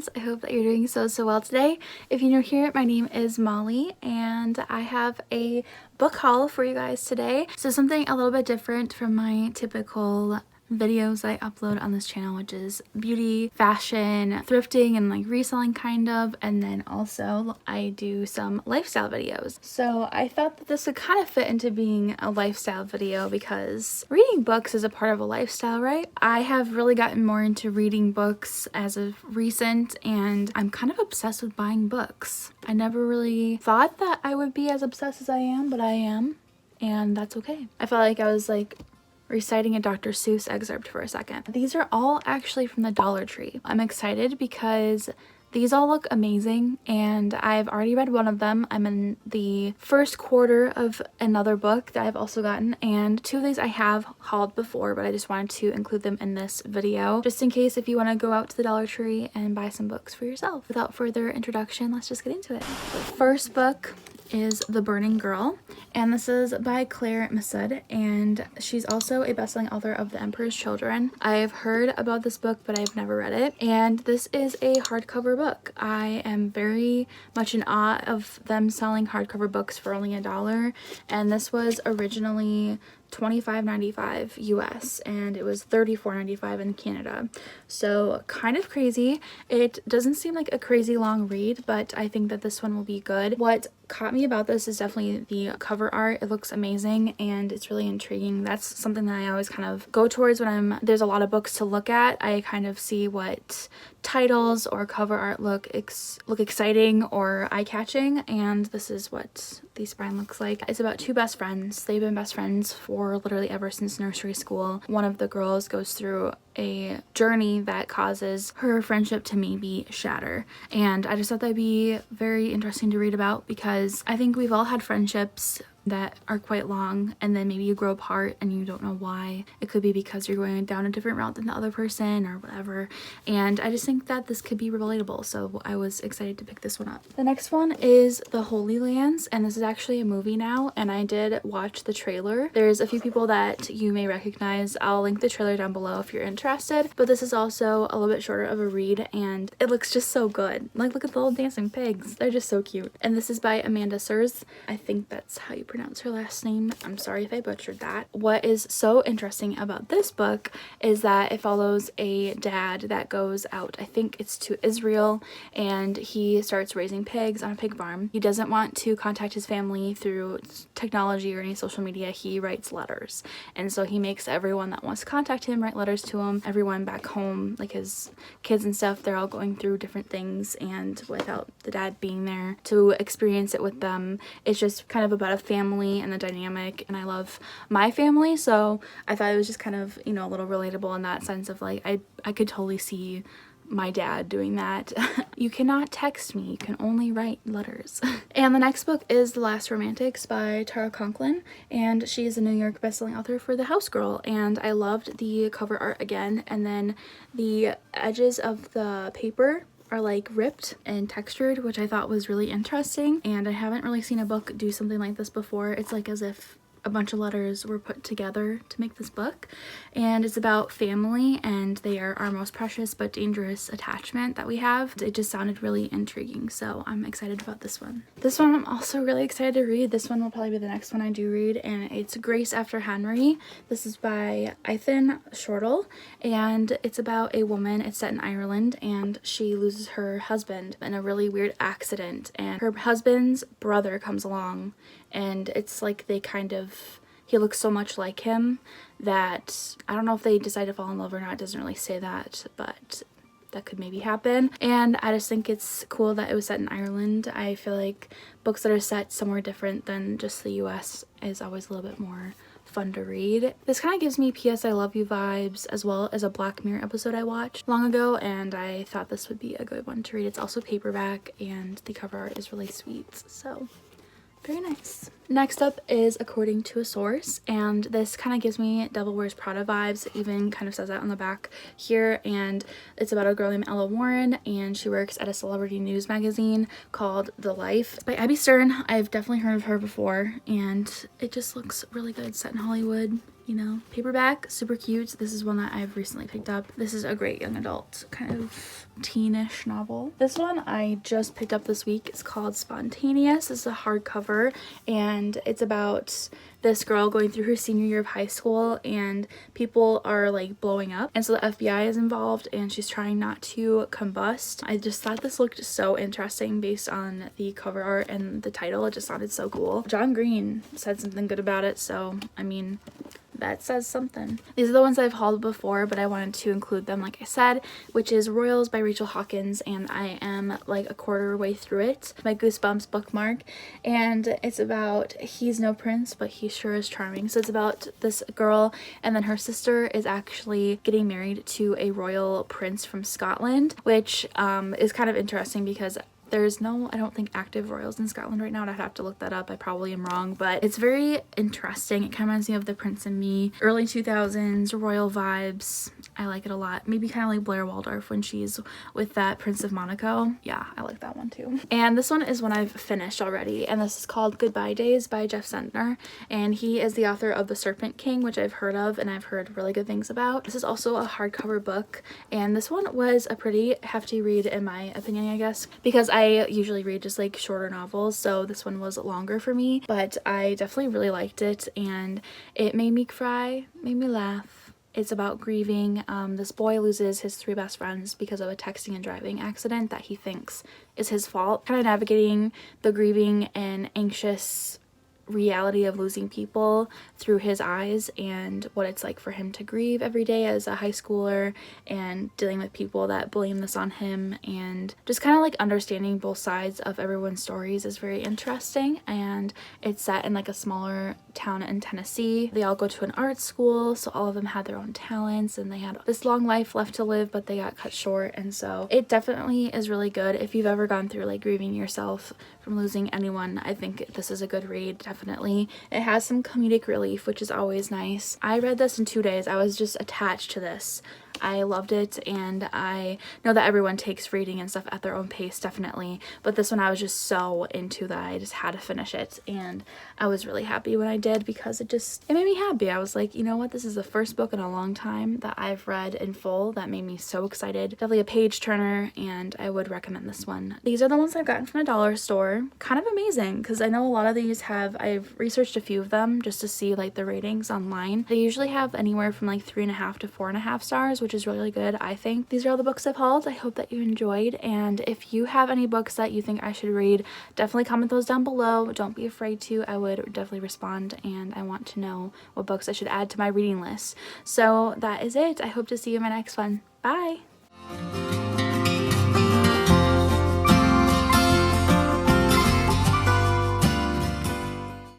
friends. I hope that you're doing so well today. If you're new here, my name is Molly and I have a book haul for you guys today. So something a little bit different from my typical videos I upload on this channel, which is beauty, fashion, thrifting, and like reselling kind of, and then also I do some lifestyle videos. So I thought that this would kind of fit into being a lifestyle video because reading books is a part of a lifestyle, right? I have really gotten more into reading books as of recent, and I'm kind of obsessed with buying books. I never really thought that I would be as obsessed as I am, but I am, and that's okay. I felt like I was like reciting a Dr. Seuss excerpt for a second. These are all actually from the Dollar Tree. I'm excited because these all look amazing and I've already read one of them. I'm in the first quarter of another book that I've also gotten, and two of these I have hauled before, but I just wanted to include them in this video just in case if you want to go out to the Dollar Tree and buy some books for yourself. Without further introduction, let's just get into it. The first book is The Burning Girl, and this is by Claire Masud, and she's also a best-selling author of The Emperor's Children. I've heard about this book, but I've never read it, and this is a hardcover book. I am very much in awe of them selling hardcover books for only $1, and this was originally $25.95 US and it was $34.95 in Canada. So kind of crazy. It doesn't seem like a crazy long read, but I think that this one will be good. What caught me about this is definitely the cover art. It looks amazing and it's really intriguing. That's something that I always kind of go towards when there's a lot of books to look at. I kind of see what titles or cover art look exciting or eye-catching, and this is what the spine looks like. It's about two best friends. They've been best friends for literally ever since nursery school. One of the girls goes through a journey that causes her friendship to maybe shatter, and I just thought that'd be very interesting to read about because I think we've all had friendships that are quite long and then maybe you grow apart and you don't know why. It could be because you're going down a different route than the other person or whatever, and I just think that this could be relatable, so I was excited to pick this one up. The next one is The Holy Lands, and this is actually a movie now, and I did watch the trailer. There's a few people that you may recognize. I'll link the trailer down below if you're interested, but this is also a little bit shorter of a read and it looks just so good. Like, look at the little dancing pigs. They're just so cute. And this is by Amanda Sears. I think that's how you pronounce her last name. I'm sorry if I butchered that. What is so interesting about this book is that it follows a dad that goes out, I think it's to Israel, and he starts raising pigs on a pig farm. He doesn't want to contact his family through technology or any social media. He writes letters, and so he makes everyone that wants to contact him write letters to him. Everyone back home, like his kids and stuff, they're all going through different things, and without the dad being there to experience it with them, it's just kind of about a family and the dynamic, and I love my family, so I thought it was just kind of, you know, a little relatable in that sense of like I could totally see my dad doing that. You cannot text me, you can only write letters. And the next book is The Last Romantics by Tara Conklin, and she is a New York bestselling author for The House Girl, and I loved the cover art again, and then the edges of the paper are like ripped and textured, which I thought was really interesting, and I haven't really seen a book do something like this before. It's like as if a bunch of letters were put together to make this book, and it's about family, and they are our most precious but dangerous attachment that we have. It just sounded really intriguing, so I'm excited about this one. This one I'm also really excited to read. This one will probably be the next one I do read, and it's Grace After Henry. This is by Ethan Shortle, and it's about a woman. It's set in Ireland, and she loses her husband in a really weird accident, and her husband's brother comes along, and it's like he looks so much like him that I don't know if they decide to fall in love or not. It doesn't really say that, but that could maybe happen. And I just think it's cool that it was set in Ireland. I feel like books that are set somewhere different than just the US is always a little bit more fun to read. This kind of gives me P.S. I Love You vibes, as well as a Black Mirror episode I watched long ago, and I thought this would be a good one to read. It's also paperback and the cover art is really sweet, so very nice. Next up is According to a Source, and this kind of gives me Devil Wears Prada vibes. It even kind of says that on the back here, and it's about a girl named Ella Warren, and she works at a celebrity news magazine called The Life. It's by Abby Stern. I've definitely heard of her before, and it just looks really good. It's set in Hollywood. you know, paperback, super cute. This is one that I've recently picked up. This is a great young adult kind of teenish novel. This one I just picked up this week. It's called Spontaneous. It's a hardcover, and it's about this girl going through her senior year of high school, and people are like blowing up, and so the FBI is involved, and she's trying not to combust. I just thought this looked so interesting based on the cover art and the title. It just sounded so cool. John Green said something good about it, so I mean, that says something. These are the ones I've hauled before, but I wanted to include them, like I said, which is Royals by Rachel Hawkins, and I am like a quarter way through it. My Goosebumps bookmark, and it's about, he's no prince, but he sure is charming. So it's about this girl, and then her sister is actually getting married to a royal prince from Scotland, which is kind of interesting because there's no, I don't think, active royals in Scotland right now. I'd have to look that up. I probably am wrong, but it's very interesting. It kind of reminds me of The Prince and Me, early 2000s, royal vibes. I like it a lot. Maybe kind of like Blair Waldorf when she's with that Prince of Monaco. Yeah, I like that one too. And this one is one I've finished already, and this is called Goodbye Days by Jeff Sentner, and he is the author of The Serpent King, which I've heard of and I've heard really good things about. This is also a hardcover book, and this one was a pretty hefty read in my opinion, I guess, because I usually read just like shorter novels, so this one was longer for me, but I definitely really liked it, and it made me cry, made me laugh. It's about grieving. This boy loses his 3 best friends because of a texting and driving accident that he thinks is his fault. Kind of navigating the grieving and anxious reality of losing people through his eyes, and what it's like for him to grieve every day as a high schooler, and dealing with people that blame this on him, and just kind of like understanding both sides of everyone's stories is very interesting. And it's set in like a smaller town in Tennessee. They all go to an art school, so all of them had their own talents, and they had this long life left to live, but they got cut short. And so it definitely is really good. If you've ever gone through like grieving yourself from losing anyone, I think this is a good read. Definitely. It has some comedic relief, which is always nice. I read this in 2 days. I was just attached to this. I loved it, and I know that everyone takes reading and stuff at their own pace, definitely, but this one I was just so into that I just had to finish it, and I was really happy when I did because it made me happy. I was like, you know what, this is the first book in a long time that I've read in full that made me so excited. Definitely a page turner, and I would recommend this one. These are the ones I've gotten from a dollar store. Kind of amazing because I know a lot of these I've researched a few of them just to see like the ratings online. They usually have anywhere from like 3.5 to 4.5 stars, which is really good, I think. These are all the books I've hauled. I hope that you enjoyed, and if you have any books that you think I should read, definitely comment those down below. Don't be afraid to. I would definitely respond, and I want to know what books I should add to my reading list. So that is it. I hope to see you in my next one. Bye!